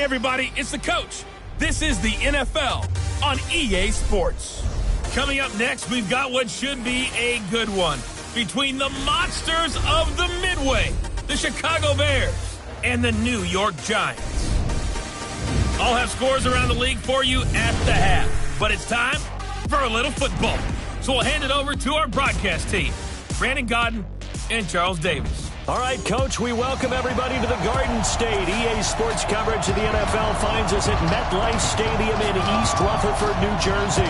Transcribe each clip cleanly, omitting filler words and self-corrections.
everybody, it's the coach. This is the NFL on EA Sports. Coming up next, we've got what should be a good one between the monsters of the Midway, the Chicago Bears, and the New York Giants. I'll have scores around the league for you at the half, but it's time for a little football. So we'll hand it over to our broadcast team, Brandon Godden and Charles Davis. All right, Coach, we welcome everybody to the Garden State. EA Sports coverage of the NFL finds us at MetLife Stadium in East Rutherford, New Jersey.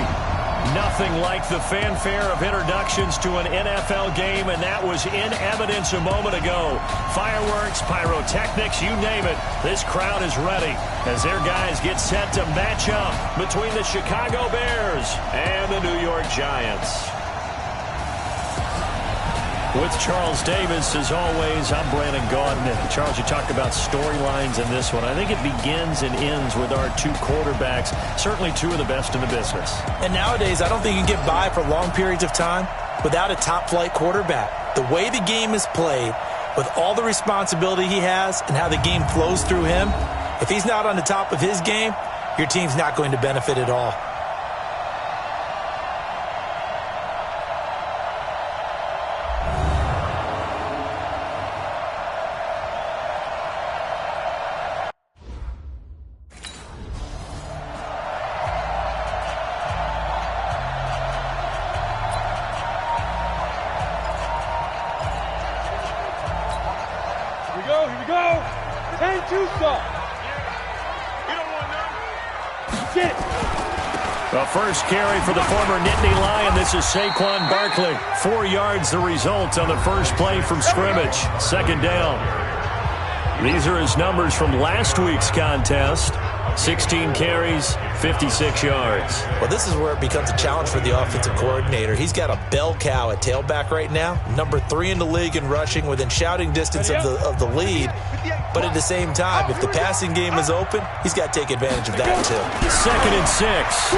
Nothing like the fanfare of introductions to an NFL game, and that was in evidence a moment ago. Fireworks, pyrotechnics, you name it. This crowd is ready as their guys get set to match up between the Chicago Bears and the New York Giants. With Charles Davis, as always, I'm Brandon Gaudin. Charles, you talked about storylines in this one. I think it begins and ends with our two quarterbacks, certainly two of the best in the business. And nowadays, I don't think you can get by for long periods of time without a top-flight quarterback. The way the game is played, with all the responsibility he has and how the game flows through him, if he's not on the top of his game, your team's not going to benefit at all. Here we go. 10-2 stop. We don't want none. Get it. The first carry for the former Nittany Lion. This is Saquon Barkley. 4 yards the result on the first play from scrimmage. Second down. These are his numbers from last week's contest. 16 carries, 56 yards. Well, this is where it becomes a challenge for the offensive coordinator. He's got a bell cow at tailback right now, number 3 in the league in rushing, within shouting distance of the lead. But at the same time, if the passing game is open, he's got to take advantage of that too. 2nd and 6.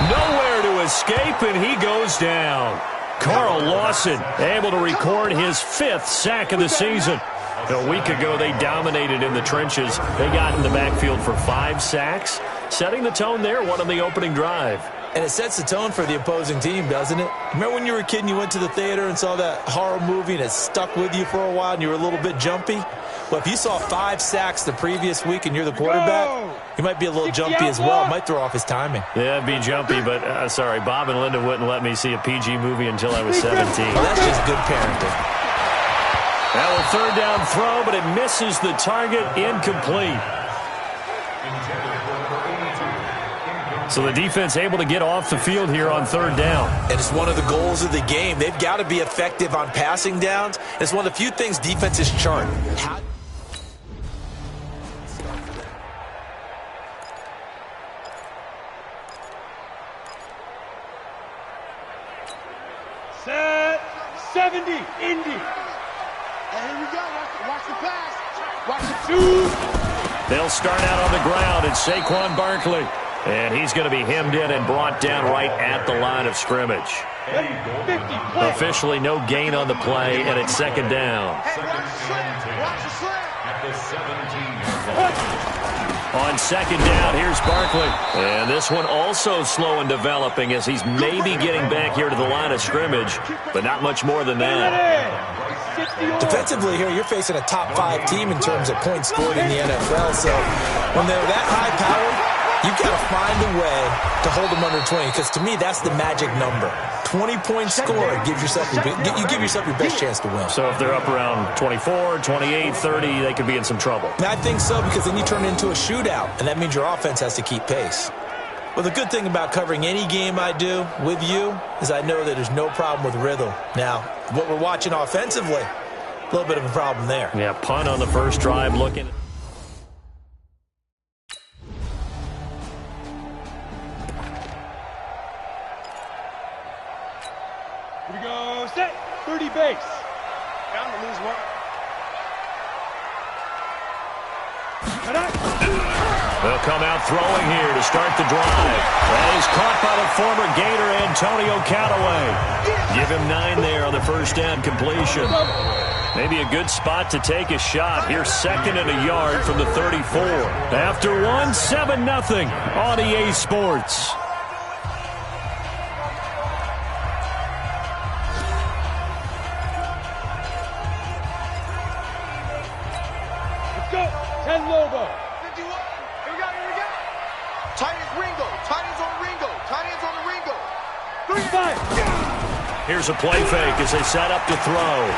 Nowhere to escape, and he goes down. Carl Lawson able to record his 5th sack of the season. A week ago, they dominated in the trenches. They got in the backfield for 5 sacks, setting the tone there, one on the opening drive. And it sets the tone for the opposing team, doesn't it? Remember when you were a kid and you went to the theater and saw that horror movie and it stuck with you for a while and you were a little bit jumpy? Well, if you saw 5 sacks the previous week and you're the quarterback, you might be a little jumpy as well. It might throw off his timing. Yeah, it'd be jumpy, but sorry, Bob and Linda wouldn't let me see a PG movie until I was 17. Well, that's just good parenting. Now a 3rd down throw, but it misses the target, incomplete. So the defense able to get off the field here on 3rd down. And it's one of the goals of the game. They've got to be effective on passing downs. It's one of the few things defenses chart. Set. 70. Indy. And here we go. Watch the pass. Watch the shoot. They'll start out on the ground. It's Saquon Barkley. And he's going to be hemmed in and brought down right at the line of scrimmage. 50. Officially no gain on the play, and it's 2nd down. Watch the slant. At the 17. On 2nd down, here's Barkley. And this one also slow in developing as he's maybe getting back here to the line of scrimmage, but not much more than that. Defensively here, you're facing a top 5 team in terms of points scored in the NFL. So when they're that high-powered, you've got to find a way to hold them under 20, because to me, that's the magic number. 20 points scored, you give yourself your best chance to win. So if they're up around 24, 28, 30, they could be in some trouble. And I think so, because then you turn it into a shootout, and that means your offense has to keep pace. Well, the good thing about covering any game I do with you is I know that there's no problem with rhythm. Now, what we're watching offensively, a little bit of a problem there. Yeah, punt on the first drive looking. Here we go. Set. 30 base. Down to lose one. They'll come out throwing here to start the drive. That is caught by the former Gator, Antonio Callaway. Give him 9 there on the first down completion. Maybe a good spot to take a shot. Here's 2nd and a yard from the 34. After 7-0 on EA Sports. Let's go. 10 Lobo. 51. Here we go. Tight ends Ringo. Tight ends on Ringo. Tight ends on the Ringo. 5. Here's a play fake as they set up to throw.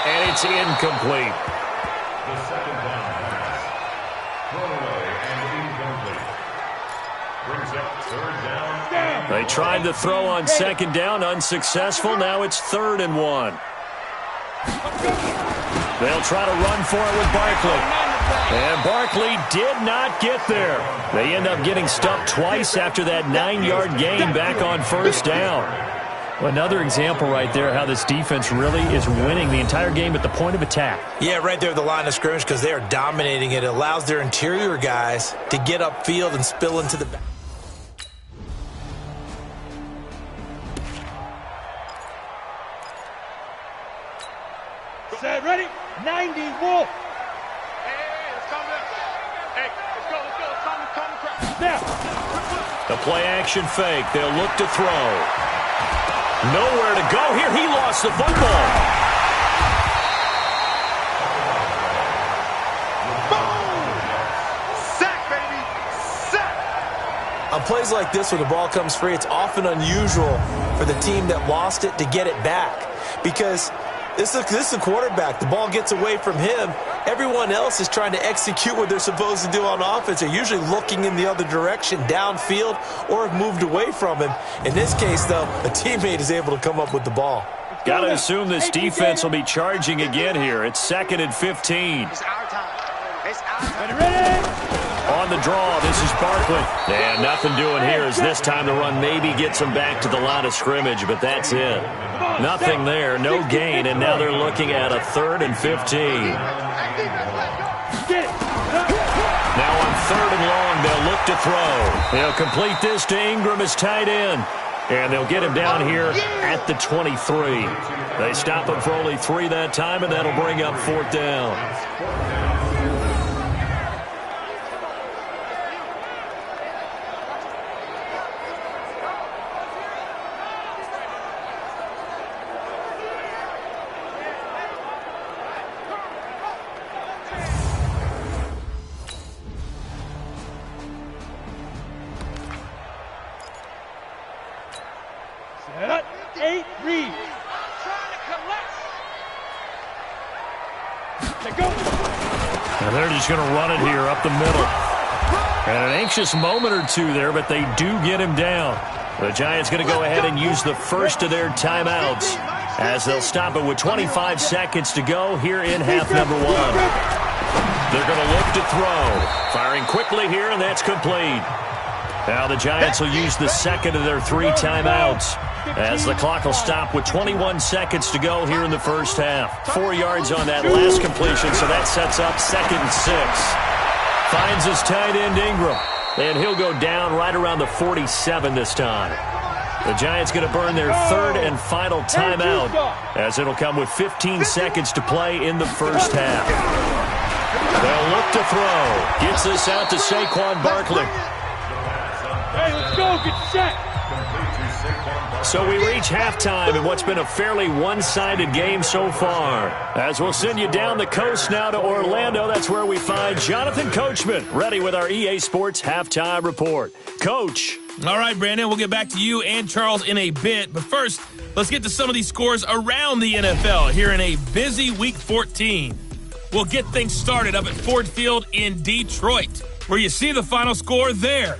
And it's incomplete. The second down pass. Thrown away and incomplete. Brings up 3rd down. They tried to throw on 2nd down, unsuccessful. Now it's 3rd and 1. They'll try to run for it with Barkley. And Barkley did not get there. They end up getting stopped twice after that 9-yard gain back on 1st down. Another example right there how this defense really is winning the entire game at the point of attack. Yeah, right there at the line of scrimmage because they are dominating it. It allows their interior guys to get upfield and spill into the back. Set, ready? 90, Wolf. Hey, let's come back. Hey, let's go. Come crack. Now. The play action fake. They'll look to throw. Nowhere to go here. He lost the football. Boom! Sack, baby. Sack. On plays like this when the ball comes free, it's often unusual for the team that lost it to get it back because this is a quarterback. The ball gets away from him. Everyone else is trying to execute what they're supposed to do on offense. They're usually looking in the other direction, downfield, or have moved away from him. In this case, though, a teammate is able to come up with the ball. Got to assume this defense will be charging again here. It's 2nd and 15. It's our time. It's our time. Ready? On the draw, this is Barkley. And nothing doing here as this time the run maybe gets them back to the line of scrimmage, but that's it. Nothing there, no gain, and now they're looking at a 3rd and 15. Now on 3rd and long, they'll look to throw. They'll complete this to Ingram as tight end. And they'll get him down here at the 23. They stop him for only 3 that time, and that'll bring up 4th down. Set, 8, read. Let go. And they're just going to run it here up the middle. And an anxious moment or two there, but they do get him down. The Giants going to go ahead and use the first of their timeouts as they'll stop it with 25 seconds to go here in half number 1. They're going to look to throw. Firing quickly here, and that's complete. Now the Giants will use the second of their 3 timeouts as the clock will stop with 21 seconds to go here in the first half. 4 yards on that last completion, so that sets up 2nd and 6. Finds his tight end Ingram, and he'll go down right around the 47 this time. The Giants going to burn their 3rd and final timeout as it'll come with 15 seconds to play in the first half. They'll look to throw. Gets this out to Saquon Barkley. Hey, let's go. Get set. So we reach halftime in what's been a fairly one-sided game so far. As we'll send you down the coast now to Orlando, that's where we find Jonathan Coachman ready with our EA Sports Halftime Report. Coach. All right, Brandon, we'll get back to you and Charles in a bit. But first, let's get to some of these scores around the NFL here in a busy Week 14. We'll get things started up at Ford Field in Detroit, where you see the final score there.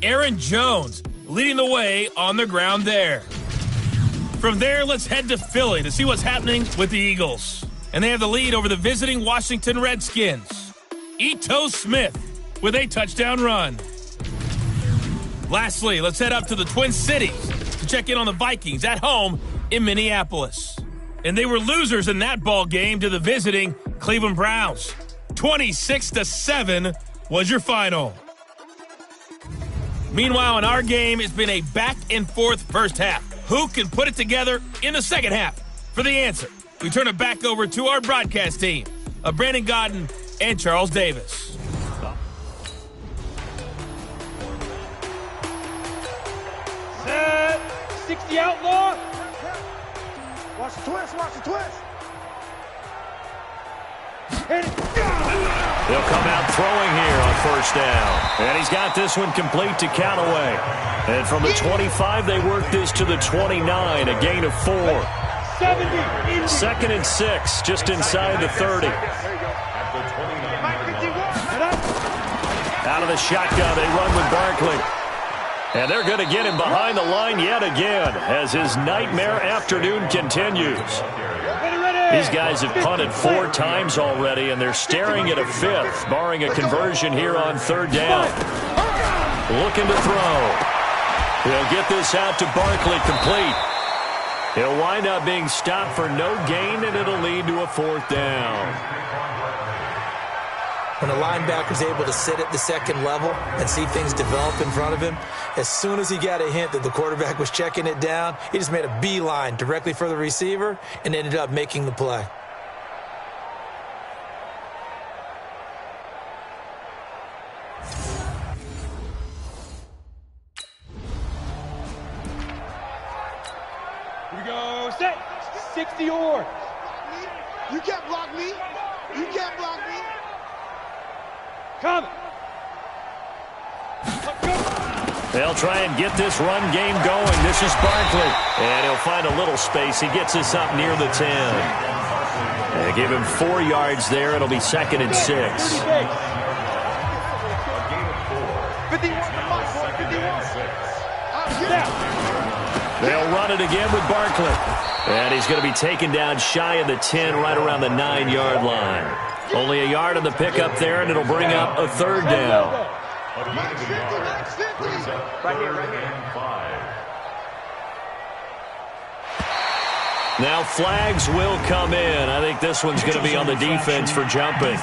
Aaron Jones leading the way on the ground there. From there, let's head to Philly to see what's happening with the Eagles. And they have the lead over the visiting Washington Redskins. Ito Smith with a touchdown run. Lastly, let's head up to the Twin Cities to check in on the Vikings at home in Minneapolis. And they were losers in that ball game to the visiting Cleveland Browns. 26-7 was your final. Meanwhile, in our game, it's been a back-and-forth first half. Who can put it together in the second half? For the answer, we turn it back over to our broadcast team of Brandon Godden and Charles Davis. Set. 60 outlaw. Watch the twist, watch the twist. Hit it. He'll come out throwing here on first down. And he's got this one complete to Callaway. And from the 25, they work this to the 29, a gain of 4. 70. 2nd and 6, just inside the 30. Out of the shotgun, they run with Barkley. And they're going to get him behind the line yet again as his nightmare afternoon continues. These guys have punted 4 times already, and they're staring at a 5th, barring a conversion here on 3rd down. Looking to throw. He'll get this out to Barkley complete. He'll wind up being stopped for no gain, and it'll lead to a 4th down. When a linebacker's able to sit at the second level and see things develop in front of him, as soon as he got a hint that the quarterback was checking it down, he just made a beeline directly for the receiver and ended up making the play. Here we go. Set. 60 or. You can't block me. You can't block me. Come. They'll try and get this run game going. This is Barkley. And he'll find a little space. He gets us up near the 10. They give him 4 yards there. It'll be 2nd and 6. 51. They'll run it again with Barkley. And he's going to be taken down shy of the 10, right around the 9-yard line. Only a yard on the pickup there, and it'll bring up a 3rd down. Now flags will come in. I think this one's going to be on the defense for jumping.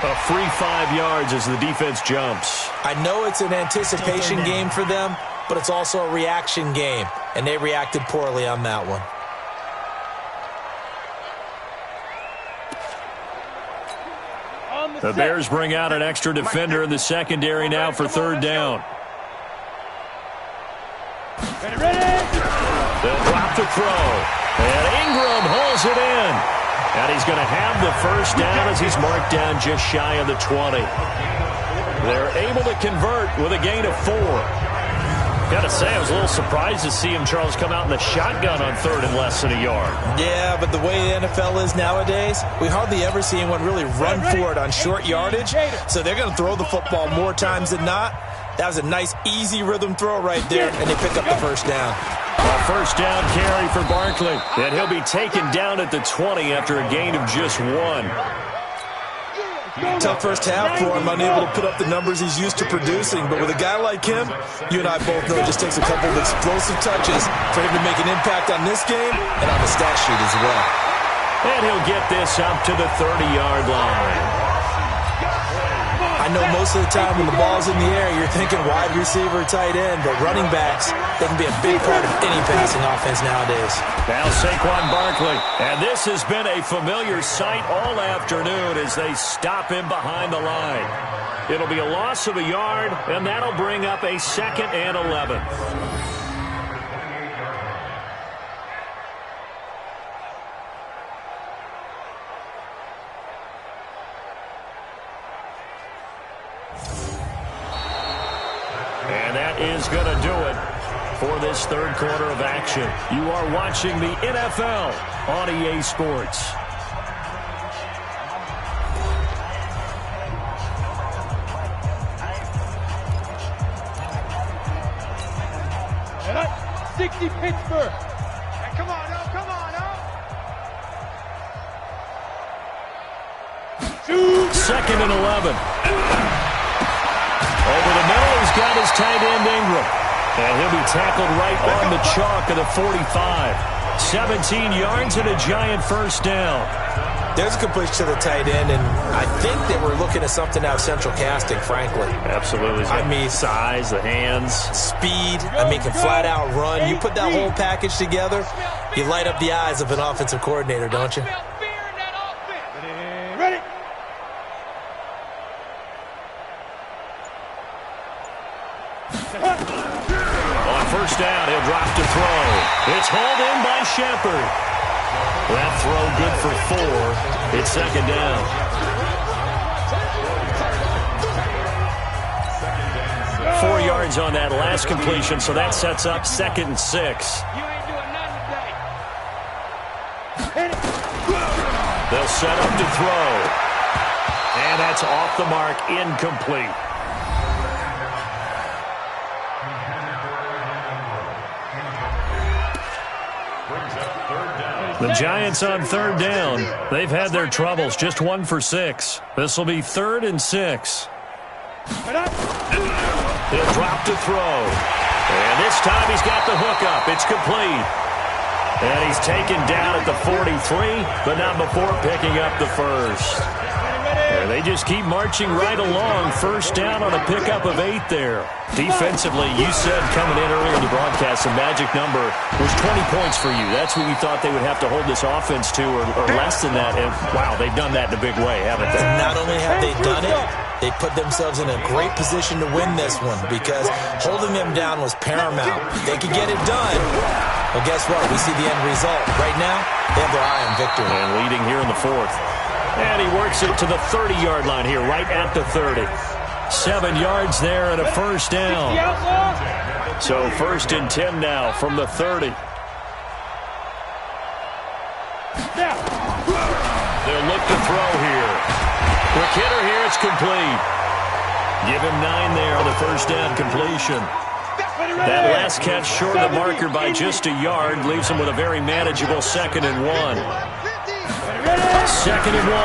A free 5 yards as the defense jumps. I know it's an anticipation game for them, but it's also a reaction game, and they reacted poorly on that one. The Bears bring out an extra defender in the secondary now for 3rd down. They'll drop the throw. And Ingram hauls it in. And he's going to have the 1st down as he's marked down just shy of the 20. They're able to convert with a gain of 4. Got to say, I was a little surprised to see him, Charles, come out in the shotgun on 3rd and less than a yard. Yeah, but the way the NFL is nowadays, we hardly ever see anyone really run for it on short yardage. So they're going to throw the football more times than not. That was a nice, easy rhythm throw right there, and they pick up the 1st down. A 1st down carry for Barkley. And he'll be taken down at the 20 after a gain of just 1. Tough first half for him, unable to put up the numbers he's used to producing. But with a guy like him, you and I both know it just takes a couple of explosive touches for him to make an impact on this game and on the stat sheet as well. And he'll get this up to the 30-yard line. I know most of the time when the ball's in the air, you're thinking wide receiver, tight end, but running backs, they can be a big part of any passing offense nowadays. Now Saquon Barkley, and this has been a familiar sight all afternoon as they stop him behind the line. It'll be a loss of a yard, and that'll bring up a 2nd and 11. Is going to do it for this 3rd quarter of action. You are watching the NFL on EA Sports. And 60 Pittsburgh. Hey, come on, no, come on, no. 2nd and 11. Over the middle, he's got his tight end Ingram. And he'll be tackled right on the chalk of the 45. 17 yards and a giant 1st down. There's a completion to the tight end, and I think that we're looking at something out of central casting, frankly. Absolutely. I mean, size, the hands. Speed, can flat out run. You put that whole package together, you light up the eyes of an offensive coordinator, don't you? Ready? On first down, he'll drop to throw. It's hauled in by Shepard. That throw good for 4. It's second down. Four yards on that last completion, so that sets up 2nd and 6. You ain't doing nothing today. They'll set up to throw. And that's off the mark, incomplete. The Giants on 3rd down. They've had their troubles, just 1 for 6. This will be 3rd and 6. He'll drop to throw. And this time he's got the hook up. It's complete. And he's taken down at the 43, but not before picking up the first. And they just keep marching right along. First down on a pickup of 8 there. Defensively, you said coming in earlier in the broadcast, the magic number was 20 points for you. That's what you thought they would have to hold this offense to, or less than that. And, wow, they've done that in a big way, haven't they? Not only have they done it, they put themselves in a great position to win this one because holding them down was paramount. They could get it done. Well, guess what? We see the end result. Right now, they have their eye on victory. And leading here in the 4th. And he works it to the 30-yard line here, right at the 30. 7 yards there and a first down. So 1st and 10 now from the 30. They'll look to throw here. Quick hitter here, it's complete. Give him 9 there on the first down completion. That last catch short of the marker by just a yard leaves him with a very manageable 2nd and 1. 2nd and 1.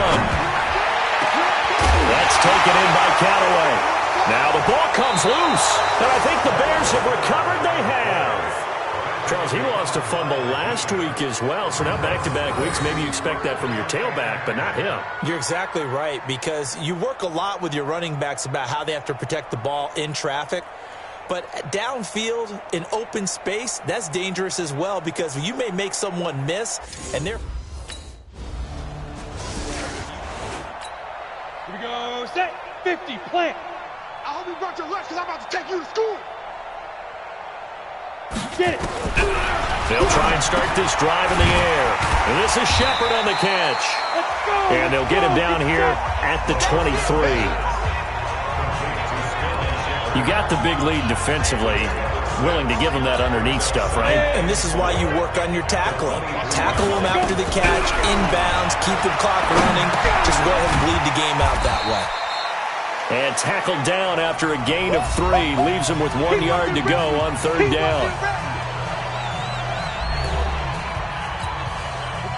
That's taken in by Callaway. Now the ball comes loose. And I think the Bears have recovered. They have. Charles, he lost a fumble last week as well. So now back-to-back weeks, maybe you expect that from your tailback, but not him. You're exactly right, because you work a lot with your running backs about how they have to protect the ball in traffic. But downfield, in open space, that's dangerous as well, because you may make someone miss, and they're... Here we go, set, 50, plant. I hope you brought your lunch because I'm about to take you to school. Get it. They'll try and start this drive in the air. And this is Shepard on the catch. Let's go. And they'll get him down here at the 23. You got the big lead defensively. Willing to give them that underneath stuff, right? And this is why you work on your tackling. Tackle them after the catch, inbounds, keep the clock running. Just go ahead and bleed the game out that way. And tackled down after a gain of 3. Leaves him with 1 yard to go on 3rd down.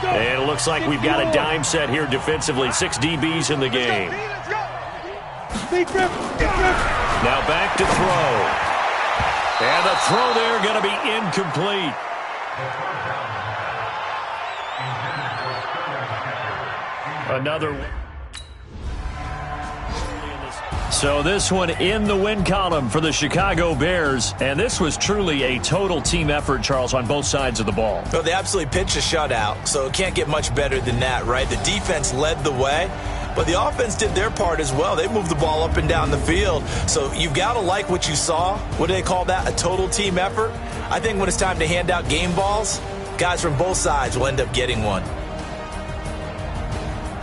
And it looks like we've got a dime set here defensively. 6 DBs in the game. Now back to throw. And the throw there going to be incomplete. Another. So this one in the win column for the Chicago Bears. And this was truly a total team effort, Charles, on both sides of the ball. Well, they absolutely pitched a shutout, so it can't get much better than that, right? The defense led the way, but the offense did their part as well. They moved the ball up and down the field. So you've got to like what you saw. What do they call that? A total team effort? I think when it's time to hand out game balls, guys from both sides will end up getting one.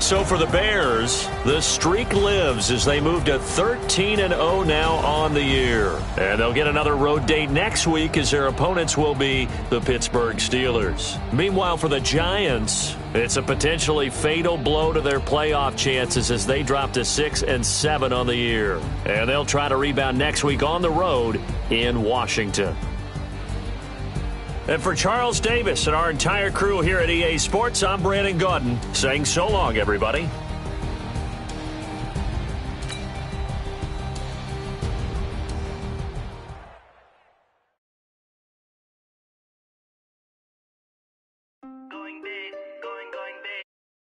So for the Bears, the streak lives as they move to 13-0 now on the year. And they'll get another road date next week as their opponents will be the Pittsburgh Steelers. Meanwhile, for the Giants, it's a potentially fatal blow to their playoff chances as they drop to 6-7 on the year. And they'll try to rebound next week on the road in Washington. And for Charles Davis and our entire crew here at EA Sports, I'm Brandon Gaudin saying so long, everybody.